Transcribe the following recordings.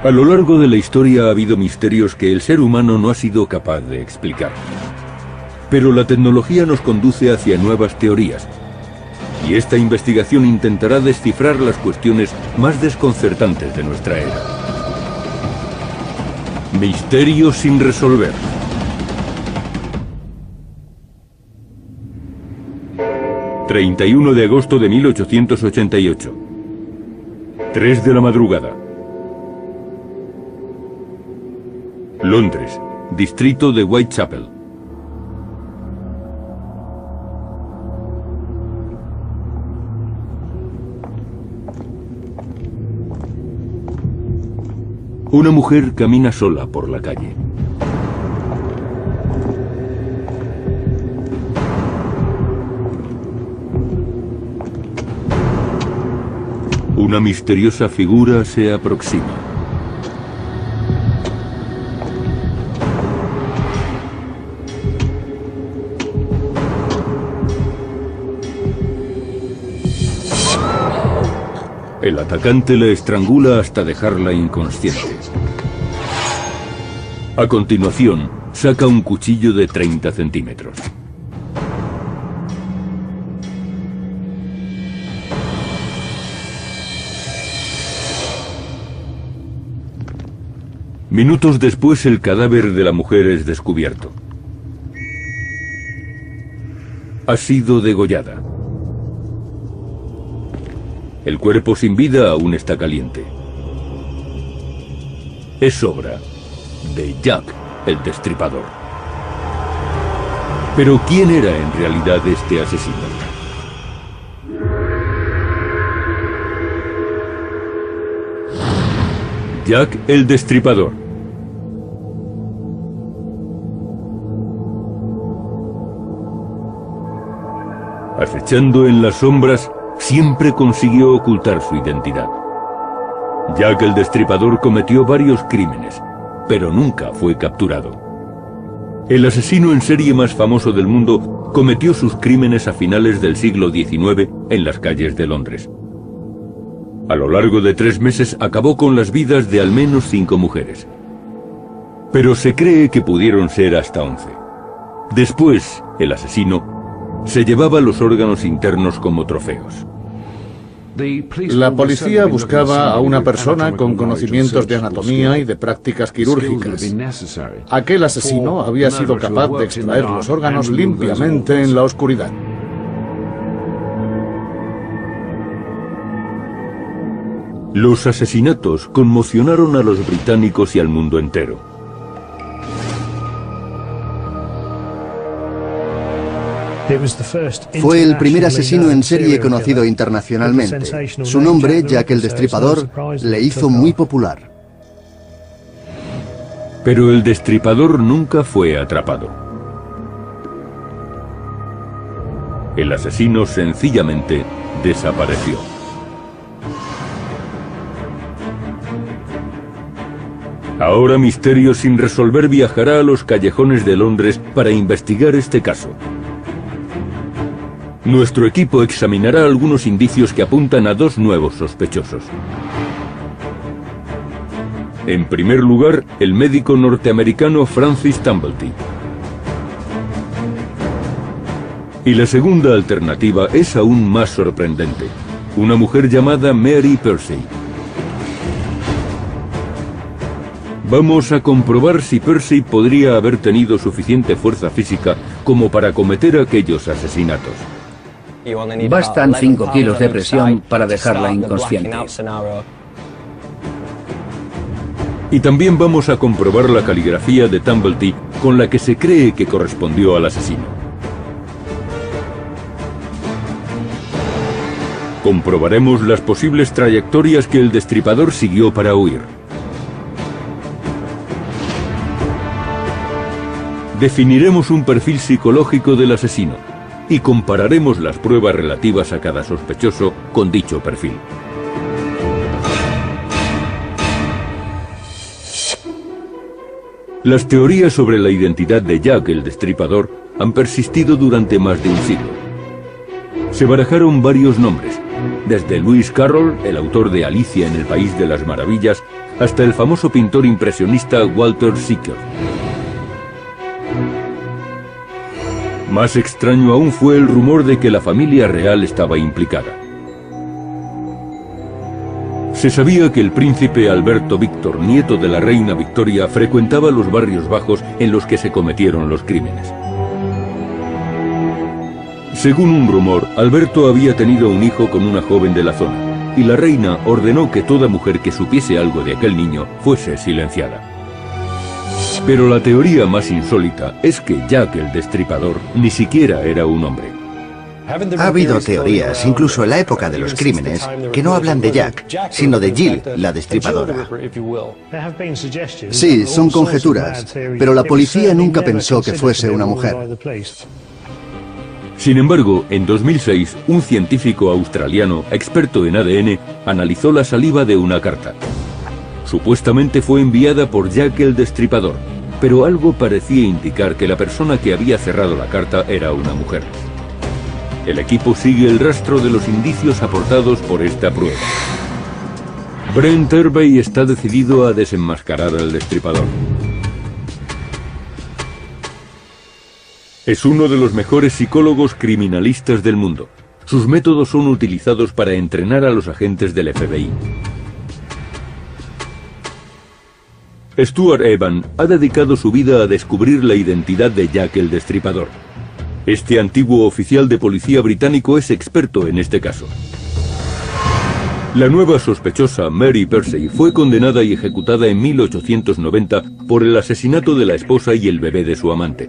A lo largo de la historia ha habido misterios que el ser humano no ha sido capaz de explicar. Pero la tecnología nos conduce hacia nuevas teorías. Y esta investigación intentará descifrar las cuestiones más desconcertantes de nuestra era. Misterios sin resolver. ...31 de agosto de 1888... ...3 de la madrugada... Londres, distrito de Whitechapel. Una mujer camina sola por la calle. Una misteriosa figura se aproxima. El atacante la estrangula hasta dejarla inconsciente. A continuación, saca un cuchillo de 30 centímetros. Minutos después, el cadáver de la mujer es descubierto. Ha sido degollada. El cuerpo sin vida aún está caliente. Es obra de Jack el Destripador. Pero ¿quién era en realidad este asesino? Jack el Destripador. Acechando en las sombras, siempre consiguió ocultar su identidad. Jack el Destripador cometió varios crímenes, pero nunca fue capturado. El asesino en serie más famoso del mundo cometió sus crímenes a finales del siglo XIX en las calles de Londres. A lo largo de 3 meses acabó con las vidas de al menos 5 mujeres. Pero se cree que pudieron ser hasta 11. Después, el asesino se llevaba los órganos internos como trofeos. La policía buscaba a una persona con conocimientos de anatomía y de prácticas quirúrgicas. Aquel asesino había sido capaz de extraer los órganos limpiamente en la oscuridad. Los asesinatos conmocionaron a los británicos y al mundo entero. Fue el primer asesino en serie conocido internacionalmente. Su nombre, Jack el Destripador, le hizo muy popular. Pero el Destripador nunca fue atrapado. El asesino sencillamente desapareció. Ahora Misterios sin resolver viajará a los callejones de Londres para investigar este caso. Nuestro equipo examinará algunos indicios que apuntan a 2 nuevos sospechosos. En primer lugar, el médico norteamericano Francis Tumblety. Y la segunda alternativa es aún más sorprendente. Una mujer llamada Mary Percy. Vamos a comprobar si Percy podría haber tenido suficiente fuerza física como para cometer aquellos asesinatos. Bastan 5 kilos de presión para dejarla inconsciente. Y también vamos a comprobar la caligrafía de Tumblety con la que se cree que correspondió al asesino. Comprobaremos las posibles trayectorias que el Destripador siguió para huir. Definiremos un perfil psicológico del asesino y compararemos las pruebas relativas a cada sospechoso con dicho perfil. Las teorías sobre la identidad de Jack el Destripador han persistido durante más de un siglo. Se barajaron varios nombres, desde Lewis Carroll, el autor de Alicia en el País de las Maravillas, hasta el famoso pintor impresionista Walter Sickert. Más extraño aún fue el rumor de que la familia real estaba implicada. Se sabía que el príncipe Alberto Víctor, nieto de la reina Victoria, frecuentaba los barrios bajos en los que se cometieron los crímenes. Según un rumor, Alberto había tenido un hijo con una joven de la zona, y la reina ordenó que toda mujer que supiese algo de aquel niño fuese silenciada. Pero la teoría más insólita es que Jack el Destripador ni siquiera era un hombre. Ha habido teorías, incluso en la época de los crímenes, que no hablan de Jack, sino de Jill, la destripadora. Sí, son conjeturas, pero la policía nunca pensó que fuese una mujer. Sin embargo, en 2006, un científico australiano, experto en ADN, analizó la saliva de una carta. Supuestamente fue enviada por Jack el Destripador, pero algo parecía indicar que la persona que había cerrado la carta era una mujer. El equipo sigue el rastro de los indicios aportados por esta prueba. Brent Hervey está decidido a desenmascarar al Destripador. Es uno de los mejores psicólogos criminalistas del mundo. Sus métodos son utilizados para entrenar a los agentes del FBI. Stuart Evan ha dedicado su vida a descubrir la identidad de Jack el Destripador. Este antiguo oficial de policía británico es experto en este caso. La nueva sospechosa, Mary Percy, fue condenada y ejecutada en 1890 por el asesinato de la esposa y el bebé de su amante.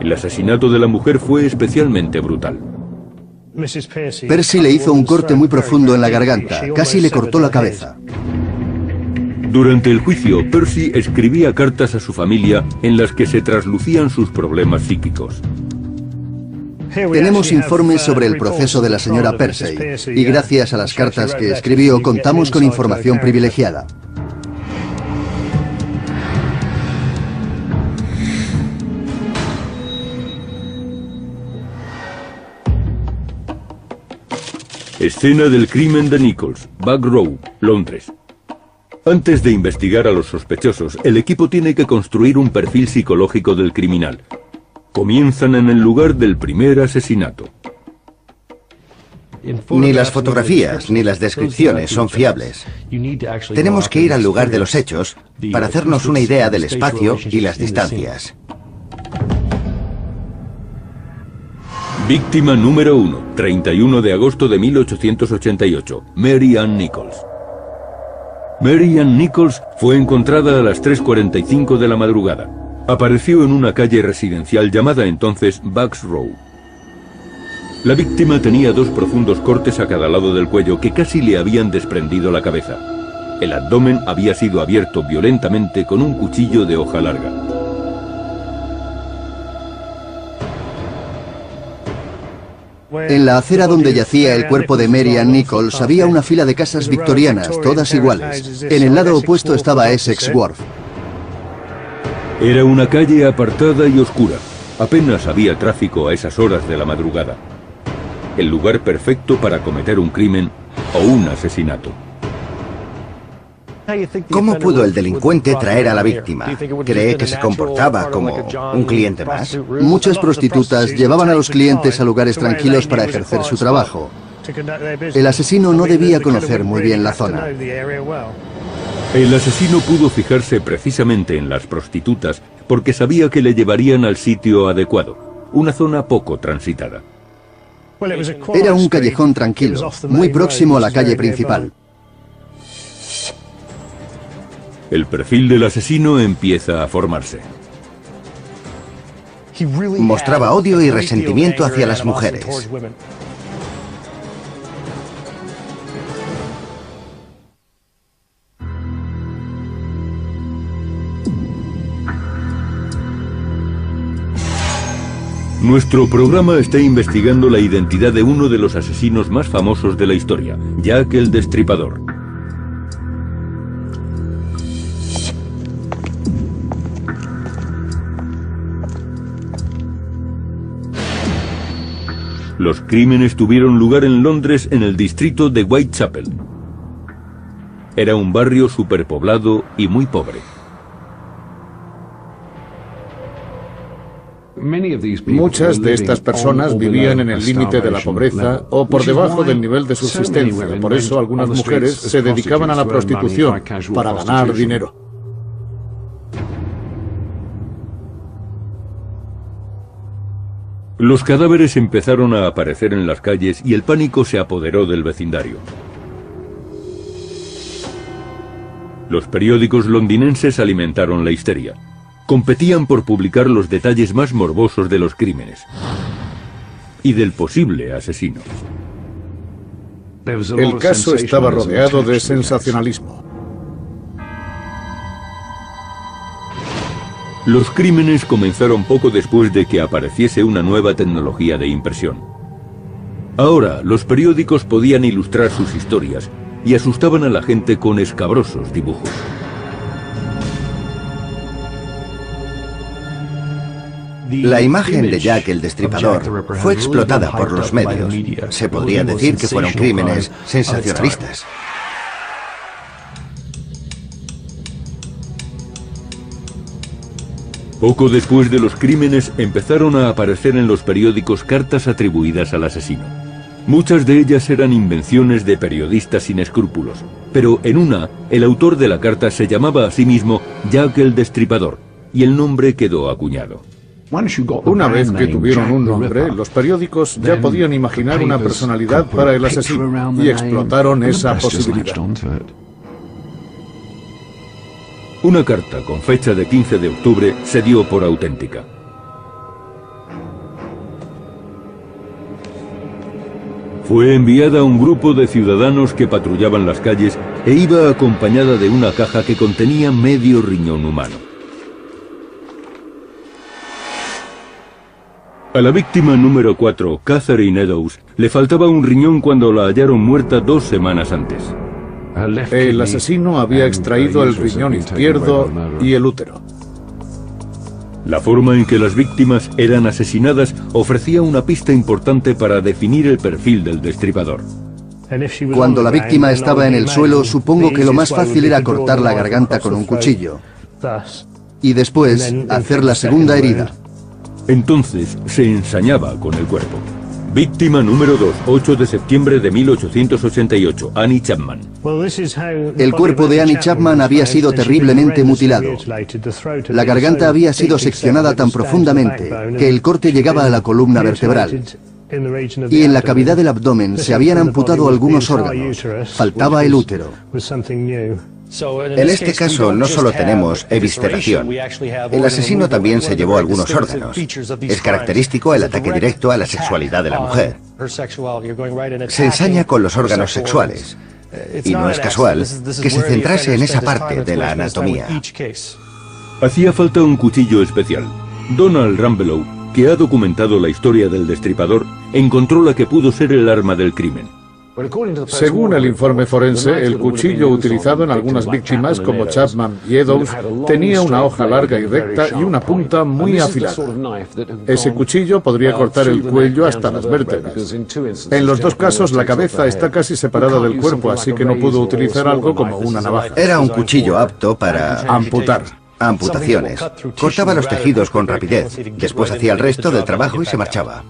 El asesinato de la mujer fue especialmente brutal. Percy le hizo un corte muy profundo en la garganta, casi le cortó la cabeza. Durante el juicio, Percy escribía cartas a su familia en las que se traslucían sus problemas psíquicos. Tenemos informes sobre el proceso de la señora Percy, y gracias a las cartas que escribió contamos con información privilegiada. Escena del crimen de Nichols, Back Row, Londres. Antes de investigar a los sospechosos, el equipo tiene que construir un perfil psicológico del criminal. Comienzan en el lugar del primer asesinato. Ni las fotografías ni las descripciones son fiables. Tenemos que ir al lugar de los hechos para hacernos una idea del espacio y las distancias. Víctima número 1, 31 de agosto de 1888, Mary Ann Nichols. Mary Ann Nichols fue encontrada a las 3:45 de la madrugada. Apareció en una calle residencial llamada entonces Bucks Row. La víctima tenía 2 profundos cortes a cada lado del cuello que casi le habían desprendido la cabeza. El abdomen había sido abierto violentamente con un cuchillo de hoja larga. En la acera donde yacía el cuerpo de Mary Ann Nichols había una fila de casas victorianas, todas iguales. En el lado opuesto estaba Essex Wharf. Era una calle apartada y oscura. Apenas había tráfico a esas horas de la madrugada. El lugar perfecto para cometer un crimen o un asesinato. ¿Cómo pudo el delincuente traer a la víctima? ¿Cree que se comportaba como un cliente más? Muchas prostitutas llevaban a los clientes a lugares tranquilos para ejercer su trabajo. El asesino no debía conocer muy bien la zona. El asesino pudo fijarse precisamente en las prostitutas porque sabía que le llevarían al sitio adecuado, una zona poco transitada. Era un callejón tranquilo, muy próximo a la calle principal. El perfil del asesino empieza a formarse. Mostraba odio y resentimiento hacia las mujeres. Nuestro programa está investigando la identidad de uno de los asesinos más famosos de la historia, Jack el Destripador. Los crímenes tuvieron lugar en Londres en el distrito de Whitechapel. Era un barrio superpoblado y muy pobre. Muchas de estas personas vivían en el límite de la pobreza o por debajo del nivel de subsistencia. Por eso algunas mujeres se dedicaban a la prostitución para ganar dinero. Los cadáveres empezaron a aparecer en las calles y el pánico se apoderó del vecindario. Los periódicos londinenses alimentaron la histeria. Competían por publicar los detalles más morbosos de los crímenes y del posible asesino. El caso estaba rodeado de sensacionalismo. Los crímenes comenzaron poco después de que apareciese una nueva tecnología de impresión. Ahora, los periódicos podían ilustrar sus historias y asustaban a la gente con escabrosos dibujos. La imagen de Jack el Destripador fue explotada por los medios. Se podría decir que fueron crímenes sensacionalistas. Poco después de los crímenes empezaron a aparecer en los periódicos cartas atribuidas al asesino. Muchas de ellas eran invenciones de periodistas sin escrúpulos, pero en una, el autor de la carta se llamaba a sí mismo Jack el Destripador, y el nombre quedó acuñado. Una vez que tuvieron un nombre, los periódicos ya podían imaginar una personalidad para el asesino y explotaron esa posibilidad. Una carta con fecha de 15 de octubre se dio por auténtica. Fue enviada a un grupo de ciudadanos que patrullaban las calles e iba acompañada de una caja que contenía medio riñón humano. A la víctima número 4, Catherine Eddowes, le faltaba un riñón cuando la hallaron muerta 2 semanas antes. El asesino había extraído el riñón izquierdo y el útero. La forma en que las víctimas eran asesinadas ofrecía una pista importante para definir el perfil del destripador. Cuando la víctima estaba en el suelo, supongo que lo más fácil era cortar la garganta con un cuchillo y después hacer la segunda herida. Entonces se ensañaba con el cuerpo. Víctima número 2, 8 de septiembre de 1888, Annie Chapman. El cuerpo de Annie Chapman había sido terriblemente mutilado. La garganta había sido seccionada tan profundamente que el corte llegaba a la columna vertebral. Y en la cavidad del abdomen se habían amputado algunos órganos. Faltaba el útero. En este caso no solo tenemos evisceración. El asesino también se llevó algunos órganos. Es característico el ataque directo a la sexualidad de la mujer. Se ensaña con los órganos sexuales. Y no es casual que se centrase en esa parte de la anatomía. Hacía falta un cuchillo especial. Donald Rambelow, que ha documentado la historia del destripador, encontró la que pudo ser el arma del crimen. Según el informe forense, el cuchillo utilizado en algunas víctimas, como Chapman y Eddowes, tenía una hoja larga y recta y una punta muy afilada. Ese cuchillo podría cortar el cuello hasta las vértebras. En los dos casos, la cabeza está casi separada del cuerpo, así que no pudo utilizar algo como una navaja. Era un cuchillo apto para amputar. Amputaciones. Cortaba los tejidos con rapidez. Después hacía el resto del trabajo y se marchaba.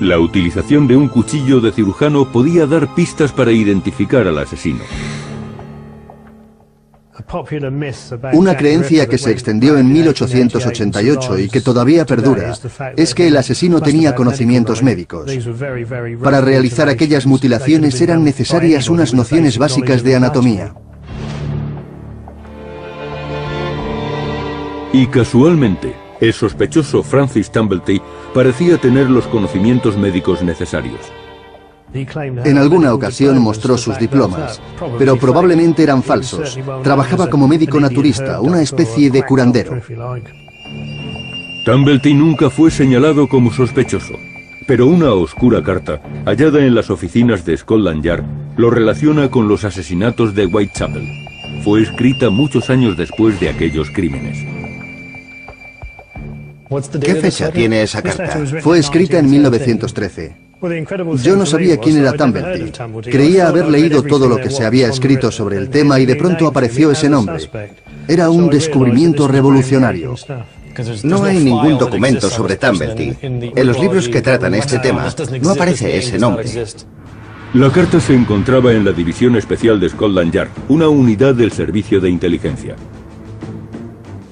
La utilización de un cuchillo de cirujano podía dar pistas para identificar al asesino. Una creencia que se extendió en 1888 y que todavía perdura es que el asesino tenía conocimientos médicos. Para realizar aquellas mutilaciones eran necesarias unas nociones básicas de anatomía. Y casualmente, el sospechoso Francis Tumblety parecía tener los conocimientos médicos necesarios. En alguna ocasión mostró sus diplomas, pero probablemente eran falsos. Trabajaba como médico naturista, una especie de curandero. Tumblety nunca fue señalado como sospechoso, pero una oscura carta, hallada en las oficinas de Scotland Yard, lo relaciona con los asesinatos de Whitechapel. Fue escrita muchos años después de aquellos crímenes. ¿Qué fecha tiene esa carta? Fue escrita en 1913. Yo no sabía quién era Tumblety. Creía haber leído todo lo que se había escrito sobre el tema y de pronto apareció ese nombre. Era un descubrimiento revolucionario. No hay ningún documento sobre Tumblety. En los libros que tratan este tema no aparece ese nombre. La carta se encontraba en la División Especial de Scotland Yard, una unidad del Servicio de Inteligencia.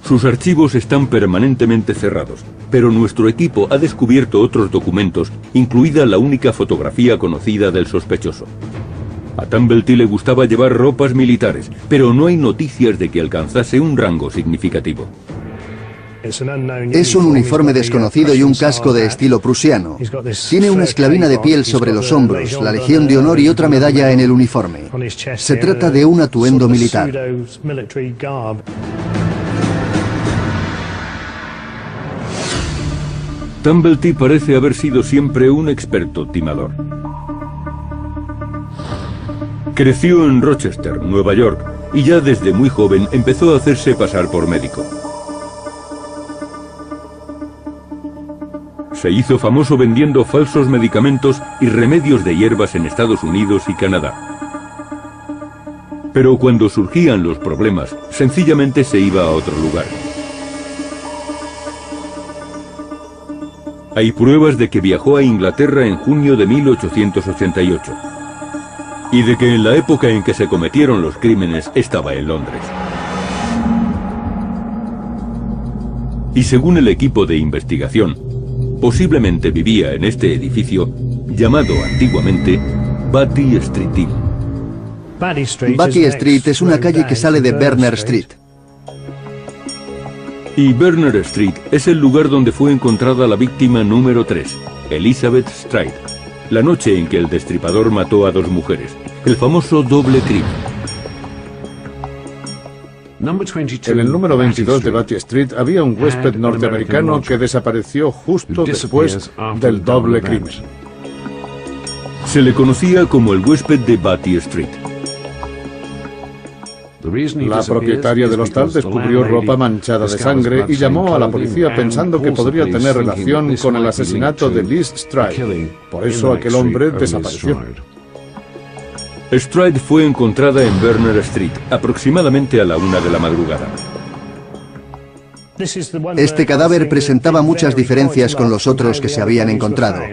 Sus archivos están permanentemente cerrados, pero nuestro equipo ha descubierto otros documentos, incluida la única fotografía conocida del sospechoso. A Tumblety le gustaba llevar ropas militares, pero no hay noticias de que alcanzase un rango significativo. Es un uniforme desconocido y un casco de estilo prusiano. Tiene una esclavina de piel sobre los hombros, la Legión de Honor y otra medalla en el uniforme. Se trata de un atuendo militar. Tumblety parece haber sido siempre un experto timador. Creció en Rochester, Nueva York, y ya desde muy joven empezó a hacerse pasar por médico. Se hizo famoso vendiendo falsos medicamentos y remedios de hierbas en Estados Unidos y Canadá. Pero cuando surgían los problemas, sencillamente se iba a otro lugar. Hay pruebas de que viajó a Inglaterra en junio de 1888 y de que en la época en que se cometieron los crímenes estaba en Londres. Y según el equipo de investigación, posiblemente vivía en este edificio llamado antiguamente Batty Street. Batty Street es una calle que sale de Berners Street. Y Berners Street es el lugar donde fue encontrada la víctima número 3, Elizabeth Stride, la noche en que el destripador mató a 2 mujeres, el famoso doble crimen. En el número 22 de Batty Street había un huésped norteamericano que desapareció justo después del doble crimen. Se le conocía como el huésped de Batty Street. La propietaria del hostal descubrió ropa manchada de sangre y llamó a la policía pensando que podría tener relación con el asesinato de Liz Stride. Por eso aquel hombre desapareció. Stride fue encontrada en Berners Street, aproximadamente a la 1 de la madrugada. Este cadáver presentaba muchas diferencias con los otros que se habían encontrado.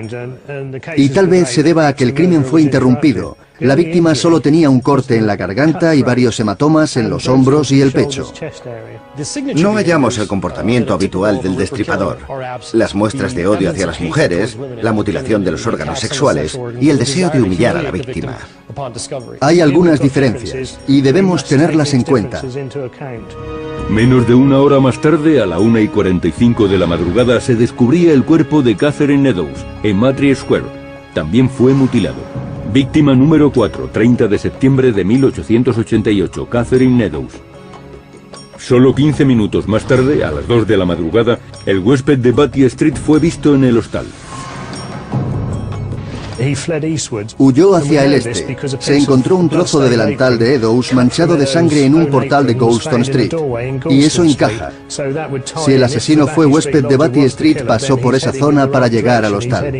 Y tal vez se deba a que el crimen fue interrumpido. La víctima solo tenía un corte en la garganta y varios hematomas en los hombros y el pecho. No hallamos el comportamiento habitual del destripador, las muestras de odio hacia las mujeres, la mutilación de los órganos sexuales y el deseo de humillar a la víctima. Hay algunas diferencias y debemos tenerlas en cuenta. Menos de una hora más tarde, a la 1:45 de la madrugada, se descubría el cuerpo de Catherine Eddowes en Madrid Square. También fue mutilado. Víctima número 4, 30 de septiembre de 1888, Catherine Eddowes. Solo 15 minutos más tarde, a las 2 de la madrugada, el huésped de Batty Street fue visto en el hostal. Huyó hacia el este. Se encontró un trozo de delantal de Eddowes manchado de sangre en un portal de Goulston Street. Y eso encaja. Si el asesino fue huésped de Batty Street, pasó por esa zona para llegar al hostal.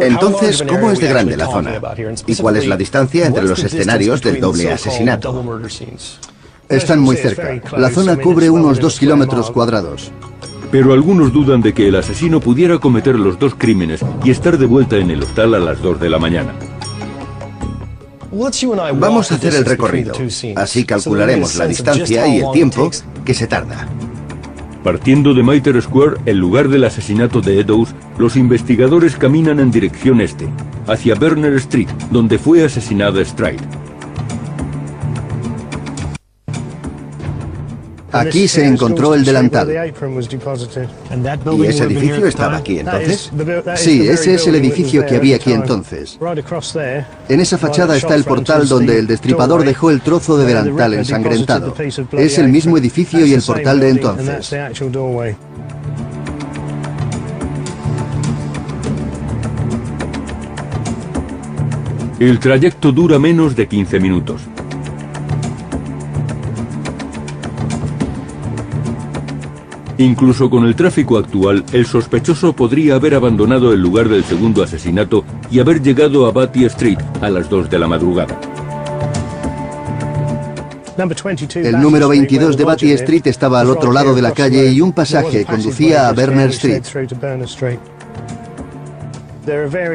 Entonces, ¿cómo es de grande la zona? ¿Y cuál es la distancia entre los escenarios del doble asesinato? Están muy cerca. La zona cubre unos 2 kilómetros cuadrados. Pero algunos dudan de que el asesino pudiera cometer los 2 crímenes y estar de vuelta en el hostal a las 2 de la mañana. Vamos a hacer el recorrido. Así calcularemos la distancia y el tiempo que se tarda. Partiendo de Mitre Square, el lugar del asesinato de Eddowes, los investigadores caminan en dirección este, hacia Berners Street, donde fue asesinada Stride. Aquí se encontró el delantal. ¿Y ese edificio estaba aquí entonces? Sí, ese es el edificio que había aquí entonces. En esa fachada está el portal donde el destripador dejó el trozo de delantal ensangrentado. Es el mismo edificio y el portal de entonces. El trayecto dura menos de 15 minutos. Incluso con el tráfico actual, el sospechoso podría haber abandonado el lugar del segundo asesinato y haber llegado a Batty Street a las 2 de la madrugada. El número 22 de Batty Street estaba al otro lado de la calle y un pasaje conducía a Berners Street.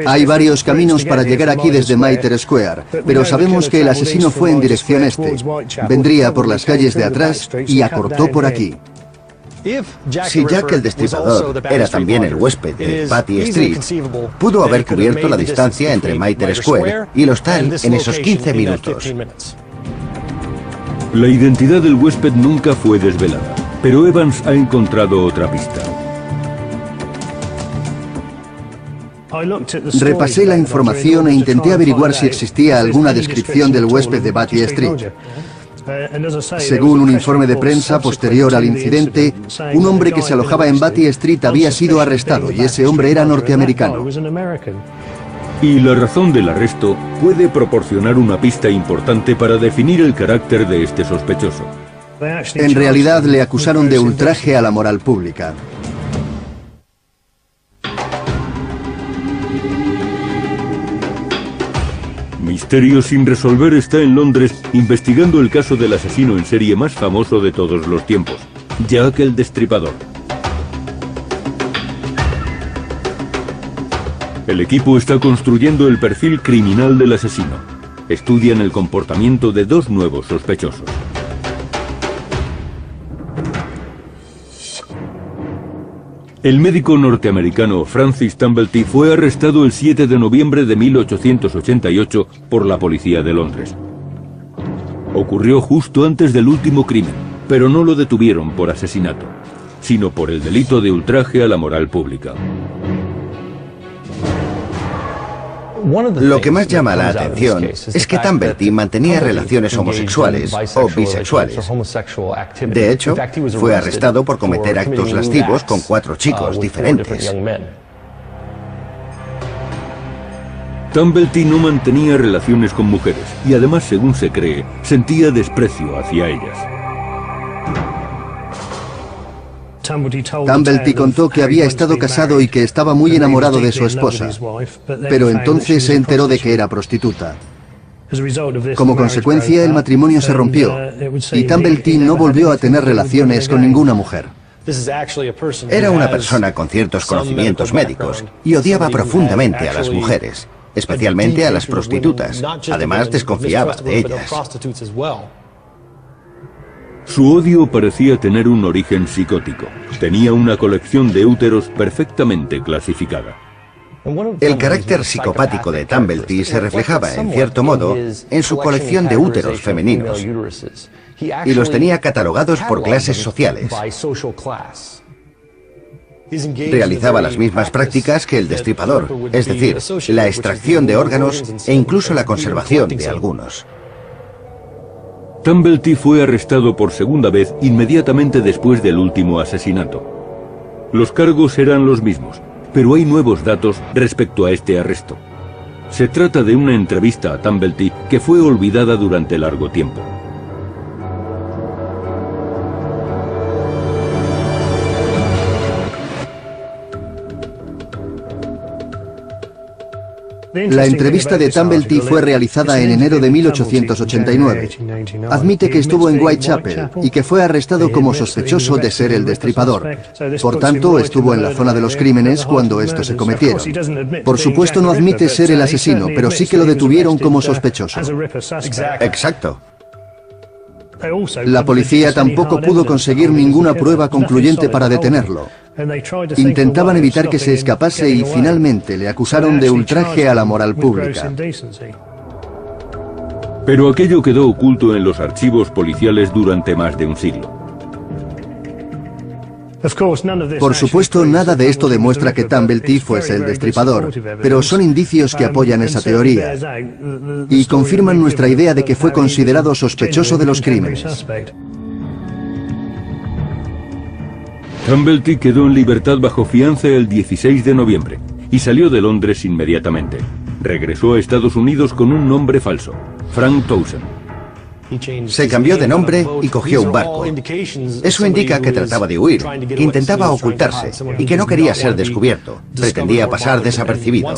Hay varios caminos para llegar aquí desde Mitre Square, pero sabemos que el asesino fue en dirección este. Vendría por las calles de atrás y acortó por aquí. Si Jack el Destripador era también el huésped de Batty Street, pudo haber cubierto la distancia entre Mitre Square y el hostal en esos 15 minutos. La identidad del huésped nunca fue desvelada, pero Evans ha encontrado otra pista. Repasé la información e intenté averiguar si existía alguna descripción del huésped de Batty Street. Según un informe de prensa posterior al incidente, un hombre que se alojaba en Batty Street había sido arrestado y ese hombre era norteamericano. Y la razón del arresto puede proporcionar una pista importante para definir el carácter de este sospechoso. En realidad le acusaron de ultraje a la moral pública. Misterio sin resolver está en Londres investigando el caso del asesino en serie más famoso de todos los tiempos, Jack el Destripador. El equipo está construyendo el perfil criminal del asesino. Estudian el comportamiento de 2 nuevos sospechosos. El médico norteamericano Francis Tumblety fue arrestado el 7 de noviembre de 1888 por la policía de Londres. Ocurrió justo antes del último crimen, pero no lo detuvieron por asesinato, sino por el delito de ultraje a la moral pública. Lo que más llama la atención es que Tumblety mantenía relaciones homosexuales o bisexuales. De hecho, fue arrestado por cometer actos lascivos con 4 chicos diferentes. Tumblety no mantenía relaciones con mujeres y además, según se cree, sentía desprecio hacia ellas. Tumblety contó que había estado casado y que estaba muy enamorado de su esposa, pero entonces se enteró de que era prostituta. Como consecuencia, el matrimonio se rompió y Tumblety no volvió a tener relaciones con ninguna mujer. Era una persona con ciertos conocimientos médicos y odiaba profundamente a las mujeres, especialmente a las prostitutas. Además, desconfiaba de ellas. Su odio parecía tener un origen psicótico. Tenía una colección de úteros perfectamente clasificada. El carácter psicopático de Tumblety se reflejaba, en cierto modo, en su colección de úteros femeninos, y los tenía catalogados por clases sociales. Realizaba las mismas prácticas que el destripador, es decir, la extracción de órganos e incluso la conservación de algunos. Tumblety fue arrestado por segunda vez inmediatamente después del último asesinato. Los cargos eran los mismos, pero hay nuevos datos respecto a este arresto. Se trata de una entrevista a Tumblety que fue olvidada durante largo tiempo. La entrevista de Tumblety fue realizada en enero de 1889. Admite que estuvo en Whitechapel y que fue arrestado como sospechoso de ser el destripador. Por tanto, estuvo en la zona de los crímenes cuando estos se cometieron. Por supuesto, no admite ser el asesino, pero sí que lo detuvieron como sospechoso. Exacto. La policía tampoco pudo conseguir ninguna prueba concluyente para detenerlo. Intentaban evitar que se escapase y finalmente le acusaron de ultraje a la moral pública. Pero aquello quedó oculto en los archivos policiales durante más de un siglo. Por supuesto, nada de esto demuestra que Tumblety fuese el destripador, pero son indicios que apoyan esa teoría y confirman nuestra idea de que fue considerado sospechoso de los crímenes. Tumblety quedó en libertad bajo fianza el 16 de noviembre y salió de Londres inmediatamente. Regresó a Estados Unidos con un nombre falso, Frank Towson. Se cambió de nombre y cogió un barco. Eso indica que trataba de huir, que intentaba ocultarse y que no quería ser descubierto. Pretendía pasar desapercibido.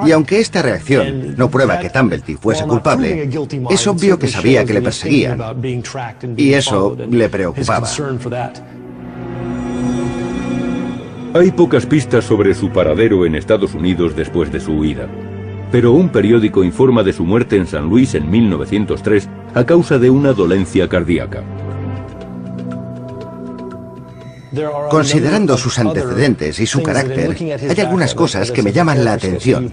Y aunque esta reacción no prueba que Tumblety fuese culpable, es obvio que sabía que le perseguían. Y eso le preocupaba. Hay pocas pistas sobre su paradero en Estados Unidos después de su huida. Pero un periódico informa de su muerte en San Luis en 1903 a causa de una dolencia cardíaca. Considerando sus antecedentes y su carácter, hay algunas cosas que me llaman la atención.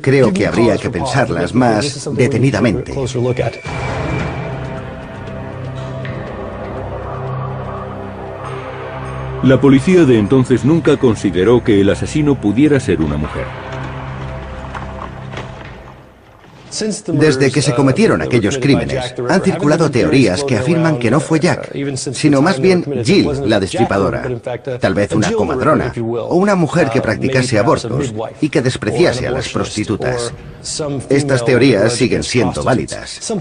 Creo que habría que pensarlas más detenidamente. La policía de entonces nunca consideró que el asesino pudiera ser una mujer. Desde que se cometieron aquellos crímenes, han circulado teorías que afirman que no fue Jack, sino más bien Jill, la destripadora. Tal vez una comadrona, o una mujer que practicase abortos y que despreciase a las prostitutas. Estas teorías siguen siendo válidas.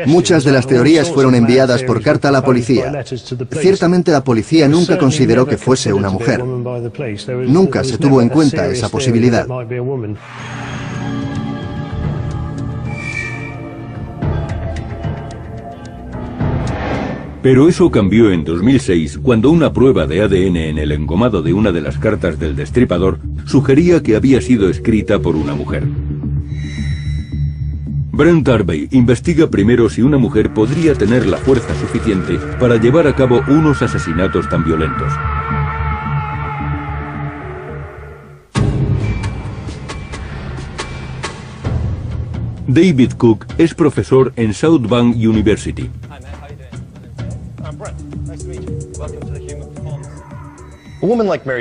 Muchas de las teorías fueron enviadas por carta a la policía. Ciertamente la policía nunca consideró que fuese una mujer. Nunca se tuvo en cuenta esa posibilidad. Pero eso cambió en 2006 cuando una prueba de ADN en el engomado de una de las cartas del destripador sugería que había sido escrita por una mujer. Brent Harvey investiga primero si una mujer podría tener la fuerza suficiente para llevar a cabo unos asesinatos tan violentos. David Cook es profesor en South Bank University.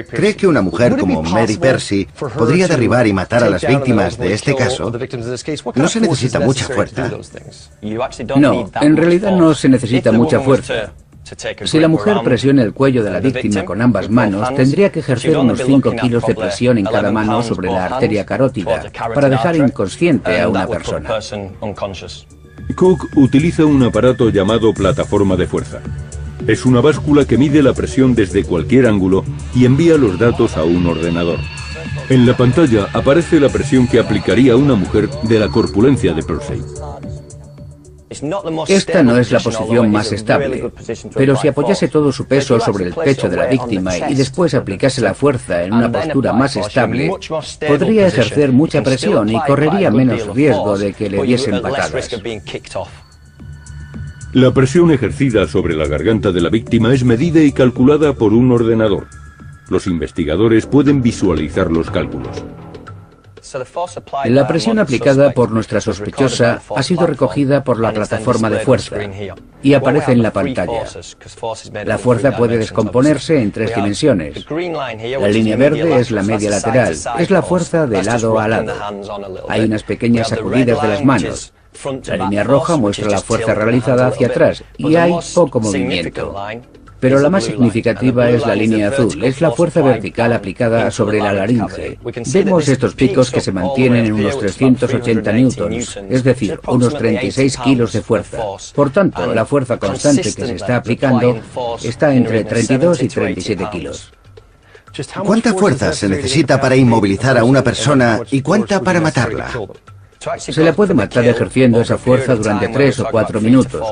¿Cree que una mujer como Mary Percy podría derribar y matar a las víctimas de este caso? No se necesita mucha fuerza. No, en realidad no se necesita mucha fuerza. Si la mujer presiona el cuello de la víctima con ambas manos, tendría que ejercer unos 5 kilos de presión en cada mano sobre la arteria carótida para dejar inconsciente a una persona. Cook utiliza un aparato llamado plataforma de fuerza. Es una báscula que mide la presión desde cualquier ángulo y envía los datos a un ordenador. En la pantalla aparece la presión que aplicaría una mujer de la corpulencia de Percy. Esta no es la posición más estable, pero si apoyase todo su peso sobre el pecho de la víctima y después aplicase la fuerza en una postura más estable, podría ejercer mucha presión y correría menos riesgo de que le diesen patadas. La presión ejercida sobre la garganta de la víctima es medida y calculada por un ordenador. Los investigadores pueden visualizar los cálculos. La presión aplicada por nuestra sospechosa ha sido recogida por la plataforma de fuerza y aparece en la pantalla. La fuerza puede descomponerse en 3 dimensiones. La línea verde es la media lateral, es la fuerza de lado a lado. Hay unas pequeñas sacudidas de las manos. La línea roja muestra la fuerza realizada hacia atrás y hay poco movimiento. Pero la más significativa es la línea azul, es la fuerza vertical aplicada sobre la laringe. Vemos estos picos que se mantienen en unos 380 newtons, es decir, unos 36 kilos de fuerza. Por tanto, la fuerza constante que se está aplicando está entre 32 y 37 kilos. ¿Cuánta fuerza se necesita para inmovilizar a una persona y cuánta para matarla? Se la puede matar ejerciendo esa fuerza durante 3 o 4 minutos.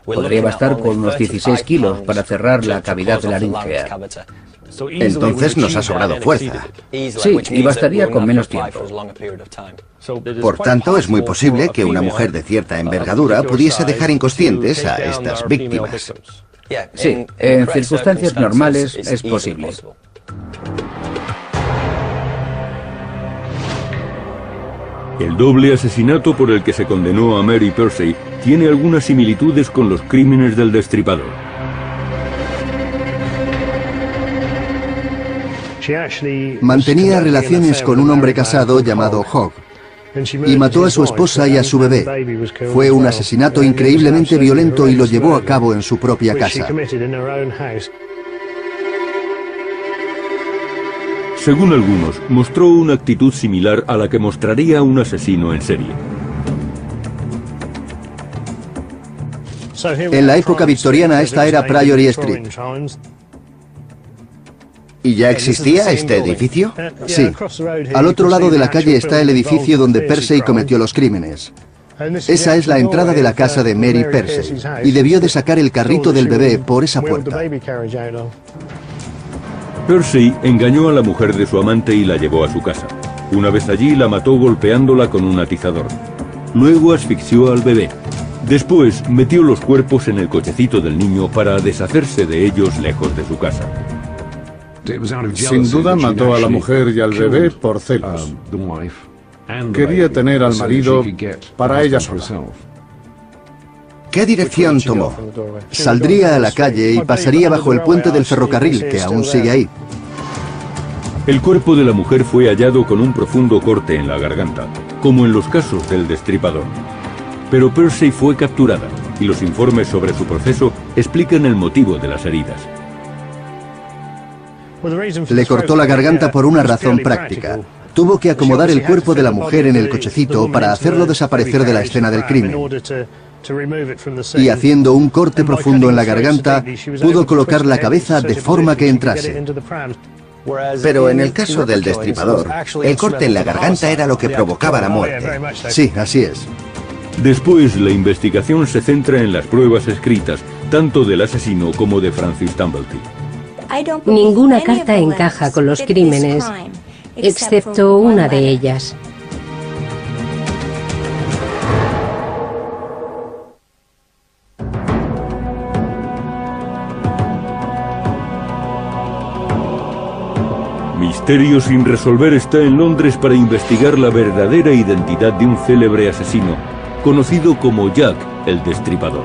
Podría bastar con unos 16 kilos para cerrar la cavidad laríngea. Entonces nos ha sobrado fuerza. Sí, y bastaría con menos tiempo. Por tanto, es muy posible que una mujer de cierta envergadura pudiese dejar inconscientes a estas víctimas. Sí, en circunstancias normales es posible. El doble asesinato por el que se condenó a Mary Percy tiene algunas similitudes con los crímenes del destripador. Mantenía relaciones con un hombre casado llamado Hogg y mató a su esposa y a su bebé. Fue un asesinato increíblemente violento y lo llevó a cabo en su propia casa. Según algunos, mostró una actitud similar a la que mostraría un asesino en serie. En la época victoriana esta era Priory Street. ¿Y ya existía este edificio? Sí. Al otro lado de la calle está el edificio donde Persey cometió los crímenes. Esa es la entrada de la casa de Mary Persey, y debió de sacar el carrito del bebé por esa puerta. Persey engañó a la mujer de su amante y la llevó a su casa. Una vez allí la mató golpeándola con un atizador. Luego asfixió al bebé. Después metió los cuerpos en el cochecito del niño para deshacerse de ellos lejos de su casa. Sin duda mató a la mujer y al bebé por celos. Quería tener al marido para ella sola. ¿Qué dirección tomó? Saldría a la calle y pasaría bajo el puente del ferrocarril, que aún sigue ahí. El cuerpo de la mujer fue hallado con un profundo corte en la garganta, como en los casos del destripador. Pero Persey fue capturada, y los informes sobre su proceso explican el motivo de las heridas. Le cortó la garganta por una razón práctica. Tuvo que acomodar el cuerpo de la mujer en el cochecito para hacerlo desaparecer de la escena del crimen. Y haciendo un corte profundo en la garganta, pudo colocar la cabeza de forma que entrase. Pero en el caso del destripador, el corte en la garganta era lo que provocaba la muerte. Sí, así es. Después, la investigación se centra en las pruebas escritas, tanto del asesino como de Francis Tumblety. Ninguna carta encaja con los crímenes, excepto una de ellas. Misterio sin resolver está en Londres para investigar la verdadera identidad de un célebre asesino, conocido como Jack el Destripador.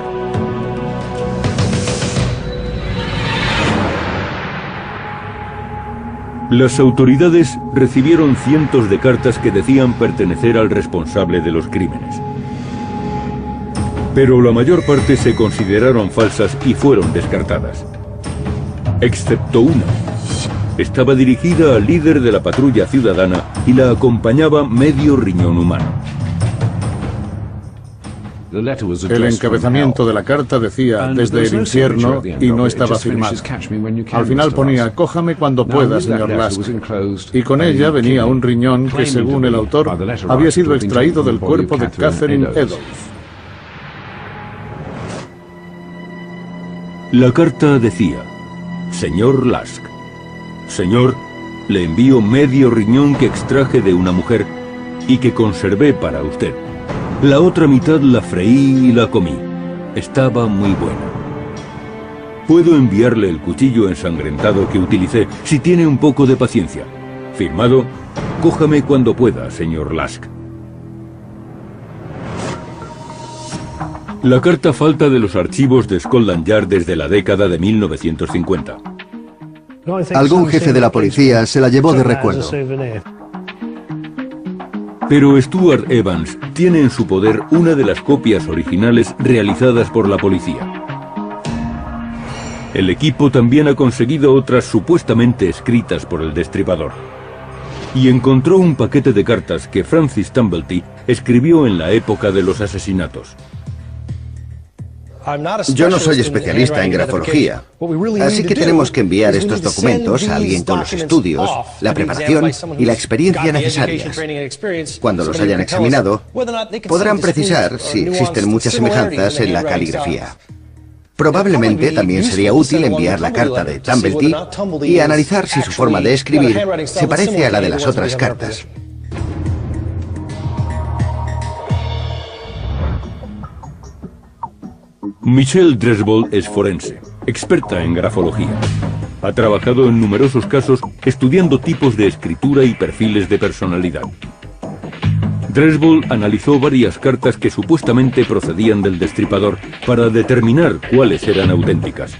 Las autoridades recibieron cientos de cartas que decían pertenecer al responsable de los crímenes. Pero la mayor parte se consideraron falsas y fueron descartadas. Excepto una. Estaba dirigida al líder de la patrulla ciudadana y la acompañaba medio riñón humano. El encabezamiento de la carta decía "desde el infierno" y no estaba firmado. Al final ponía "cójame cuando pueda, señor Lask". Y con ella venía un riñón que, según el autor, había sido extraído del cuerpo de Catherine Edolf. La carta decía: "Señor Lask, señor, le envío medio riñón que extraje de una mujer y que conservé para usted. La otra mitad la freí y la comí. Estaba muy buena. Puedo enviarle el cuchillo ensangrentado que utilicé si tiene un poco de paciencia. Firmado, cójame cuando pueda, señor Lask". La carta falta de los archivos de Scotland Yard desde la década de 1950. Algún jefe de la policía se la llevó de recuerdo. Pero Stuart Evans tiene en su poder una de las copias originales realizadas por la policía. El equipo también ha conseguido otras supuestamente escritas por el destripador. Y encontró un paquete de cartas que Francis Tumblety escribió en la época de los asesinatos. Yo no soy especialista en grafología, así que tenemos que enviar estos documentos a alguien con los estudios, la preparación y la experiencia necesarias. Cuando los hayan examinado, podrán precisar si existen muchas semejanzas en la caligrafía. Probablemente también sería útil enviar la carta de Tumblety y analizar si su forma de escribir se parece a la de las otras cartas. Michelle Dresbold es forense, experta en grafología. Ha trabajado en numerosos casos estudiando tipos de escritura y perfiles de personalidad. Dresbold analizó varias cartas que supuestamente procedían del destripador para determinar cuáles eran auténticas.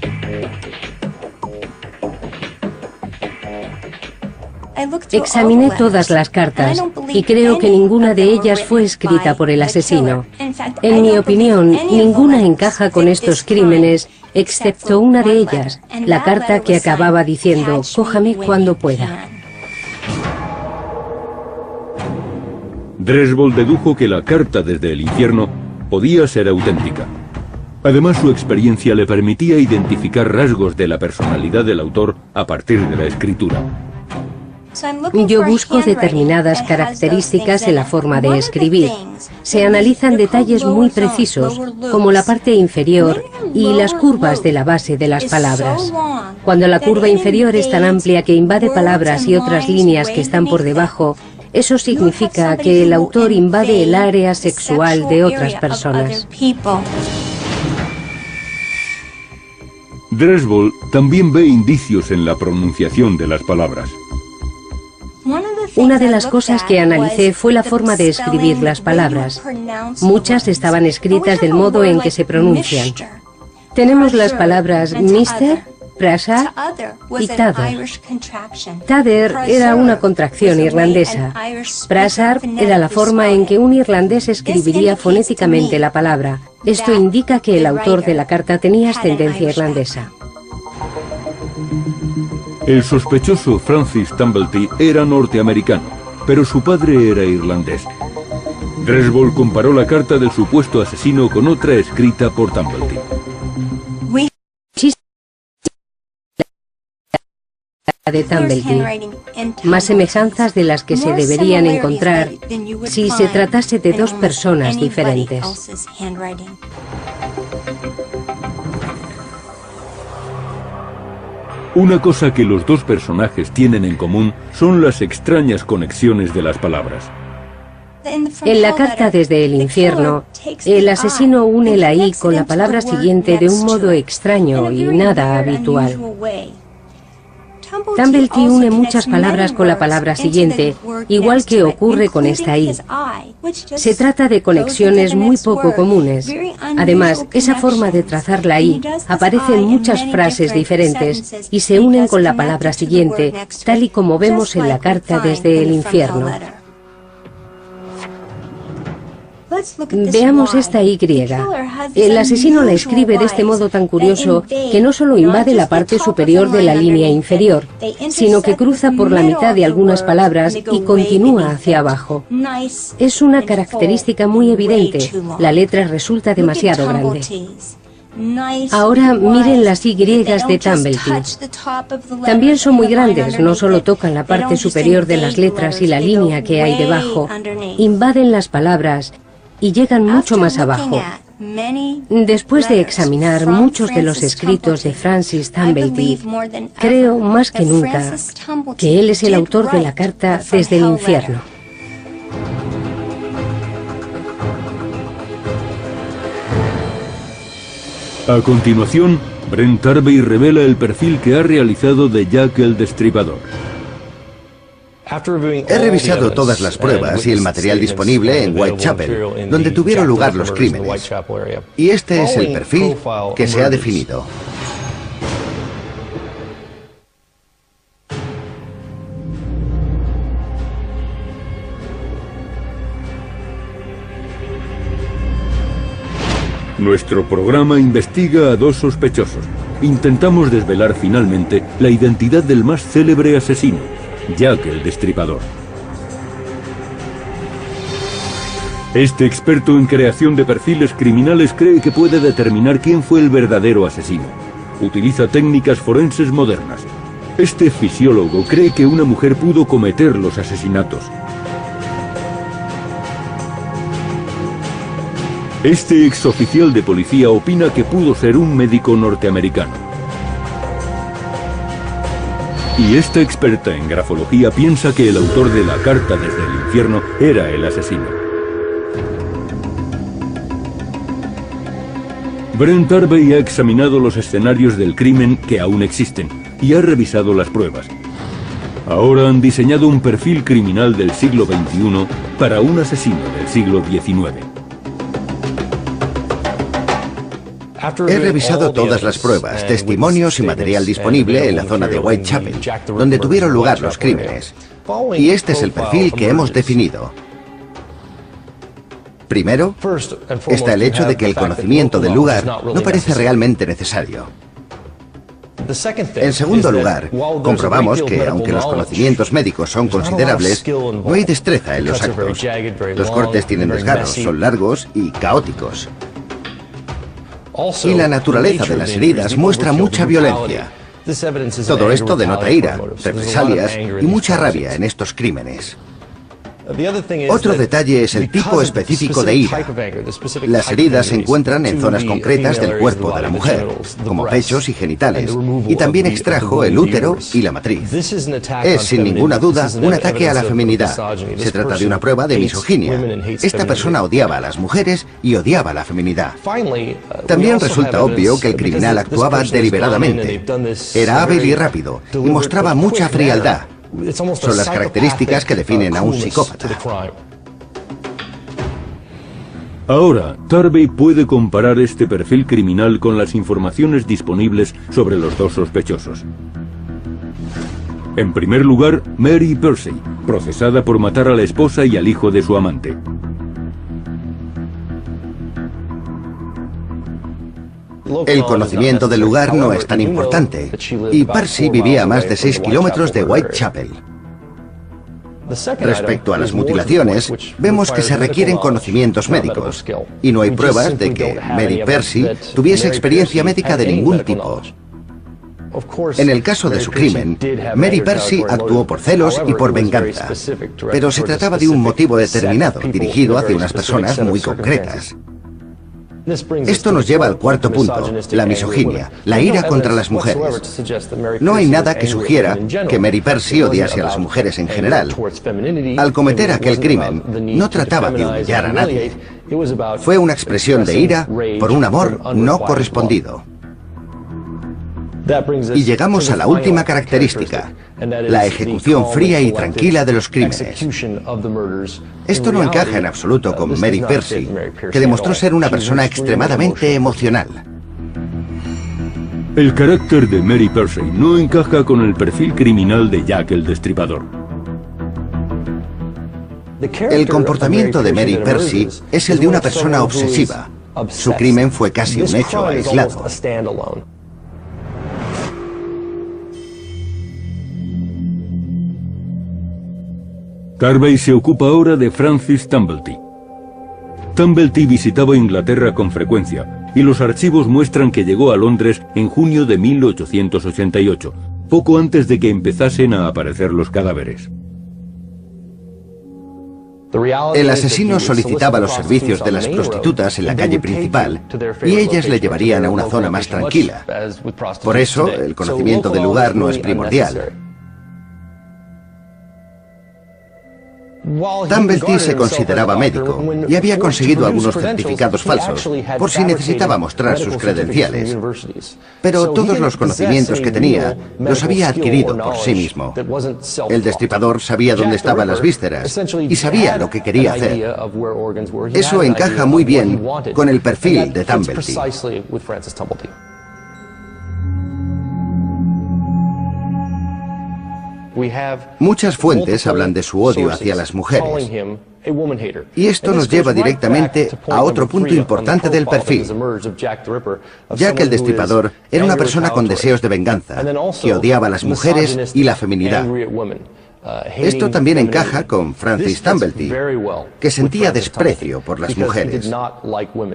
Examiné todas las cartas y creo que ninguna de ellas fue escrita por el asesino. En mi opinión, ninguna encaja con estos crímenes, excepto una de ellas, la carta que acababa diciendo "cójame cuando pueda". Dresbol dedujo que la carta desde el infierno podía ser auténtica. Además, su experiencia le permitía identificar rasgos de la personalidad del autor a partir de la escritura. Yo busco determinadas características en la forma de escribir. Se analizan detalles muy precisos, como la parte inferior y las curvas de la base de las palabras. Cuando la curva inferior es tan amplia que invade palabras y otras líneas que están por debajo, eso significa que el autor invade el área sexual de otras personas. Dresbol también ve indicios en la pronunciación de las palabras. Una de las cosas que analicé fue la forma de escribir las palabras. Muchas estaban escritas del modo en que se pronuncian. Tenemos las palabras Mr., Prasar y Tather. Tather era una contracción irlandesa. Prasar era la forma en que un irlandés escribiría fonéticamente la palabra. Esto indica que el autor de la carta tenía ascendencia irlandesa. El sospechoso Francis Tumblety era norteamericano, pero su padre era irlandés. Dresbol comparó la carta del supuesto asesino con otra escrita por Tumblety. De Tumblety, más semejanzas de las que se deberían encontrar si se tratase de dos personas diferentes. Una cosa que los dos personajes tienen en común son las extrañas conexiones de las palabras. En la carta desde el infierno, el asesino une la I con la palabra siguiente de un modo extraño y nada habitual. Tumblety une muchas palabras con la palabra siguiente, igual que ocurre con esta I. Se trata de conexiones muy poco comunes. Además, esa forma de trazar la I aparece en muchas frases diferentes y se unen con la palabra siguiente, tal y como vemos en la carta desde el infierno. Veamos esta Y. El asesino la escribe de este modo tan curioso que no solo invade la parte superior de la línea inferior, sino que cruza por la mitad de algunas palabras y continúa hacia abajo. Es una característica muy evidente. La letra resulta demasiado grande. Ahora miren las Y de Tumblety. También son muy grandes, no solo tocan la parte superior de las letras y la línea que hay debajo, invaden las palabras y llegan mucho más abajo. Después de examinar muchos de los escritos de Francis Tumblety, creo más que nunca que él es el autor de la carta desde el infierno. A continuación, Brent Harvey revela el perfil que ha realizado de Jack el Destripador. He revisado todas las pruebas y el material disponible en Whitechapel, donde tuvieron lugar los crímenes. Y este es el perfil que se ha definido. Nuestro programa investiga a dos sospechosos. Intentamos desvelar finalmente la identidad del más célebre asesino, Jack el Destripador. Este experto en creación de perfiles criminales cree que puede determinar quién fue el verdadero asesino. Utiliza técnicas forenses modernas. Este fisiólogo cree que una mujer pudo cometer los asesinatos. Este exoficial de policía opina que pudo ser un médico norteamericano. Y esta experta en grafología piensa que el autor de la carta desde el infierno era el asesino. Brent Harvey ha examinado los escenarios del crimen que aún existen y ha revisado las pruebas. Ahora han diseñado un perfil criminal del siglo XXI para un asesino del siglo XIX. He revisado todas las pruebas, testimonios y material disponible en la zona de Whitechapel, donde tuvieron lugar los crímenes. Y este es el perfil que hemos definido. Primero, está el hecho de que el conocimiento del lugar no parece realmente necesario. En segundo lugar, comprobamos que, aunque los conocimientos médicos son considerables, no hay destreza en los actos. Los cortes tienen desgarros, son largos y caóticos. Y la naturaleza de las heridas muestra mucha violencia. Todo esto denota ira, represalias y mucha rabia en estos crímenes. Otro detalle es el tipo específico de ira. Las heridas se encuentran en zonas concretas del cuerpo de la mujer, como pechos y genitales, y también extrajo el útero y la matriz. Es, sin ninguna duda, un ataque a la feminidad. Se trata de una prueba de misoginia. Esta persona odiaba a las mujeres y odiaba la feminidad. También resulta obvio que el criminal actuaba deliberadamente. Era hábil y rápido, y mostraba mucha frialdad. Son las características que definen a un psicópata. Ahora, Tarvey puede comparar este perfil criminal con las informaciones disponibles sobre los dos sospechosos. En primer lugar, Mary Percy, procesada por matar a la esposa y al hijo de su amante. El conocimiento del lugar no es tan importante, y Percy vivía a más de 6 kilómetros de Whitechapel. Respecto a las mutilaciones, vemos que se requieren conocimientos médicos, y no hay pruebas de que Mary Percy tuviese experiencia médica de ningún tipo. En el caso de su crimen, Mary Percy actuó por celos y por venganza, pero se trataba de un motivo determinado, dirigido hacia unas personas muy concretas. Esto nos lleva al cuarto punto, la misoginia, la ira contra las mujeres. No hay nada que sugiera que Mary Percy odiase a las mujeres en general. Al cometer aquel crimen, no trataba de humillar a nadie. Fue una expresión de ira por un amor no correspondido. Y llegamos a la última característica, la ejecución fría y tranquila de los crímenes. Esto no encaja en absoluto con Mary Percy, que demostró ser una persona extremadamente emocional. El carácter de Mary Percy no encaja con el perfil criminal de Jack el Destripador. El comportamiento de Mary Percy es el de una persona obsesiva. Su crimen fue casi un hecho aislado. Tarvey se ocupa ahora de Francis Tumblety. Tumblety visitaba Inglaterra con frecuencia, y los archivos muestran que llegó a Londres en junio de 1888, poco antes de que empezasen a aparecer los cadáveres. El asesino solicitaba los servicios de las prostitutas en la calle principal, y ellas le llevarían a una zona más tranquila. Por eso, el conocimiento del lugar no es primordial. Tumblety se consideraba médico y había conseguido algunos certificados falsos por si necesitaba mostrar sus credenciales. Pero todos los conocimientos que tenía los había adquirido por sí mismo. El destripador sabía dónde estaban las vísceras y sabía lo que quería hacer. Eso encaja muy bien con el perfil de Tumblety. Muchas fuentes hablan de su odio hacia las mujeres. Y esto nos lleva directamente a otro punto importante del perfil. Jack el Destripador era una persona con deseos de venganza, que odiaba a las mujeres y la feminidad. Esto también encaja con Francis Tumblety, que sentía desprecio por las mujeres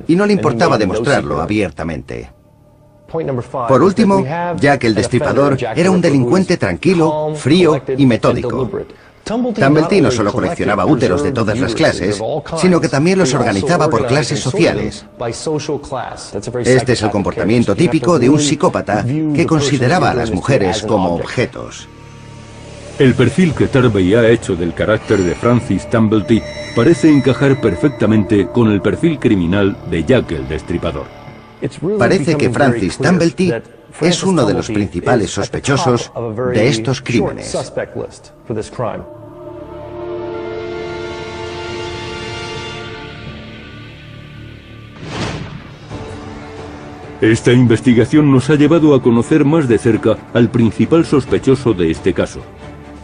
y no le importaba demostrarlo abiertamente. Por último, Jack el Destripador era un delincuente tranquilo, frío y metódico. Tumblety no solo coleccionaba úteros de todas las clases, sino que también los organizaba por clases sociales. Este es el comportamiento típico de un psicópata que consideraba a las mujeres como objetos. El perfil que Tarvey ha hecho del carácter de Francis Tumblety parece encajar perfectamente con el perfil criminal de Jack el Destripador. Parece que Francis Tumblety es uno de los principales sospechosos de estos crímenes. Esta investigación nos ha llevado a conocer más de cerca al principal sospechoso de este caso,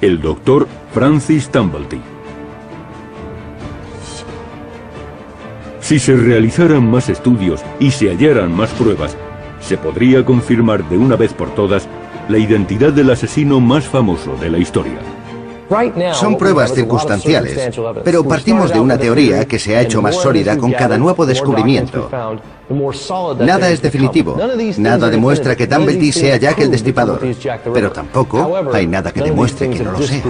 el doctor Francis Tumblety. Si se realizaran más estudios y se hallaran más pruebas, se podría confirmar de una vez por todas la identidad del asesino más famoso de la historia. Son pruebas circunstanciales, pero partimos de una teoría que se ha hecho más sólida con cada nuevo descubrimiento. Nada es definitivo, nada demuestra que Dumblety sea Jack el Destripador, pero tampoco hay nada que demuestre que no lo sea.